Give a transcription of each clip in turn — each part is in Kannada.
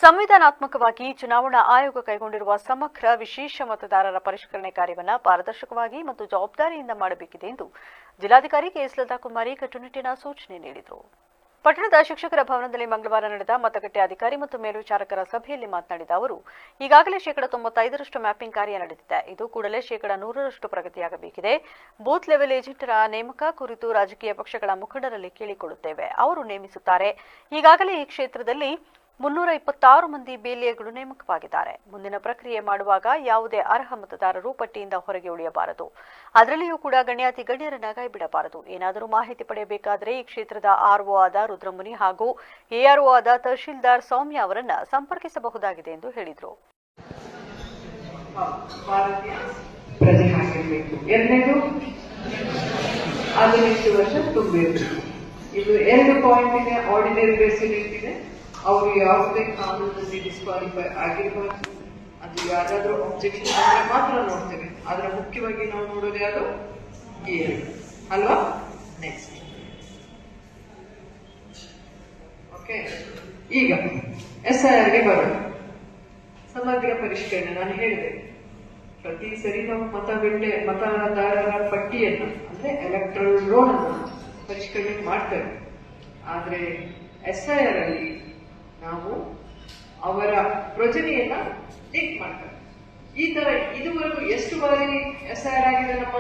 ಸಂವಿಧಾನಾತ್ಮಕವಾಗಿ ಚುನಾವಣಾ ಆಯೋಗ ಕೈಗೊಂಡಿರುವ ಸಮಗ್ರ ವಿಶೇಷ ಮತದಾರರ ಪರಿಷ್ಕರಣೆ ಕಾರ್ಯವನ್ನು ಪಾರದರ್ಶಕವಾಗಿ ಮತ್ತು ಜವಾಬ್ದಾರಿಯಿಂದ ಮಾಡಬೇಕಿದೆ ಎಂದು ಜಿಲ್ಲಾಧಿಕಾರಿ ಕೆಎಸ್ ಲತಾ ಕುಮಾರಿ ಕಟ್ಟುನಿಟ್ಟಿನ ಸೂಚನೆ ನೀಡಿದರು. ಪಟ್ಟಣದ ಶಿಕ್ಷಕರ ಭವನದಲ್ಲಿ ಮಂಗಳವಾರ ನಡೆದ ಮತಗಟ್ಟೆ ಅಧಿಕಾರಿ ಮತ್ತು ಮೇಲ್ವಿಚಾರಕರ ಸಭೆಯಲ್ಲಿ ಮಾತನಾಡಿದ ಅವರು, ಈಗಾಗಲೇ 95% ಮ್ಯಾಪಿಂಗ್ ಕಾರ್ಯ ನಡೆದಿದೆ. ಇದು ಕೂಡಲೇ 100% ಪ್ರಗತಿಯಾಗಬೇಕಿದೆ. ಬೂತ್ ಲೆವೆಲ್ ಏಜೆಂಟರ ನೇಮಕ ಕುರಿತು ರಾಜಕೀಯ ಪಕ್ಷಗಳ ಮುಖಂಡರಲ್ಲಿ ಕೇಳಿಕೊಳ್ಳುತ್ತೇವೆ. ಅವರು ನೇಮಿಸುತ್ತಾರೆ. ಈಗಾಗಲೇ ಈ ಕ್ಷೇತ್ರದಲ್ಲಿ 326 ಮಂದಿ ಬೇಲಿಯಗಳು ನೇಮಕವಾಗಿದ್ದಾರೆ. ಮುಂದಿನ ಪ್ರಕ್ರಿಯೆ ಮಾಡುವಾಗ ಯಾವುದೇ ಅರ್ಹ ಮತದಾರರು ಪಟ್ಟಿಯಿಂದ ಹೊರಗೆ ಉಳಿಯಬಾರದು. ಅದರಲ್ಲಿಯೂ ಕೂಡ ಗಣ್ಯಾತಿ ಗಣ್ಯರನ್ನ ಕೈಬಿಡಬಾರದು. ಏನಾದರೂ ಮಾಹಿತಿ ಪಡೆಯಬೇಕಾದರೆ ಈ ಕ್ಷೇತ್ರದ ಆರ್ಒ ಆದ ರುದ್ರಮುನಿ ಹಾಗೂ ಎಆರ್ಒ ಆದ ತಹಶೀಲ್ದಾರ್ ಸೌಮ್ಯ ಅವರನ್ನ ಸಂಪರ್ಕಿಸಬಹುದಾಗಿದೆ ಎಂದು ಹೇಳಿದರು. ಇದು 2 ಪಾಯಿಂಟ್ ಇದೆ. ಆರ್ಡಿನರಿ ರೆಸಿಡೆಂಟ್ ಇದೆ. ಅವರು ಯಾವುದೇ ಕಾನೂನಲ್ಲಿ ಡಿಸ್ಕ್ವಾಲಿಫೈ ಆಗಿರಬಾರ್ದು. ಅದು ಯಾರಾದ್ರೂ ಅಬ್ಜೆಕ್ಷನ್ ಆದ್ರೆ ಮಾತ್ರ ನೋಡ್ತೇವೆ. ಆದ್ರೆ ಮುಖ್ಯವಾಗಿ ನಾವು ನೋಡೋದು ಯಾರು ಅಲ್ವಾ. ನೆಕ್ಸ್ಟ್ ಓಕೆ, ಈಗ SIRಗೆ ಬರೋಣ. ಸಮಗ್ರ ಪರಿಷ್ಕರಣೆ ನಾನು ಹೇಳಿದೆ. ಪ್ರತಿ ಸರಿ ನಾವು ಮತದಾರರ ಪಟ್ಟಿಯನ್ನು ಅಂದ್ರೆ ಎಲೆಕ್ಟ್ರಲ್ ರೋಲ್ ಅನ್ನು ಪರಿಷ್ಕರಣೆ ಮಾಡ್ತೇವೆ. ಆದ್ರೆ SIR ಅಲ್ಲಿ ನಾವು ಅವರ ಪ್ರೊಜೆನಿಯನ್ನ ಲಿಂಕ್ ಮಾಡ್ತೇವೆ. ಈ ತರ ಇದುವರೆಗೂ ಎಷ್ಟು ಬಾರಿ SIR ಆಗಿದೆ ನಮ್ಮ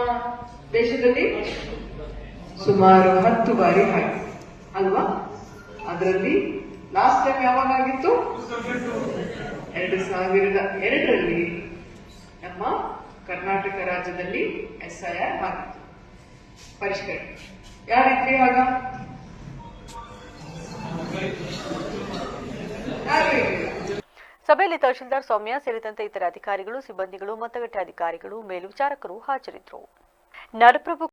ದೇಶದಲ್ಲಿ? ಸುಮಾರು 10 ಬಾರಿ ಆಗಿದೆ ಅಲ್ವಾ. ಅದರಲ್ಲಿ ಲಾಸ್ಟ್ ಟೈಮ್ ಯಾವಾಗ ಆಗಿತ್ತು? 2002ರಲ್ಲಿ ನಮ್ಮ ಕರ್ನಾಟಕ ರಾಜ್ಯದಲ್ಲಿ SIR ಆಗಿತ್ತು. ಪರಿಷ್ಕರಣೆ ಯಾರಿದ್ರಿ ಆಗ? ಸಭೆಯಲ್ಲಿ ತಹಶೀಲ್ದಾರ್ ಸೌಮ್ಯ ಸೇರಿದಂತೆ ಇತರ ಅಧಿಕಾರಿಗಳು, ಸಿಬ್ಬಂದಿಗಳು, ಮತಗಟ್ಟೆ ಅಧಿಕಾರಿಗಳು, ಮೇಲ್ವಿಚಾರಕರು ಹಾಜರಿದ್ದರು.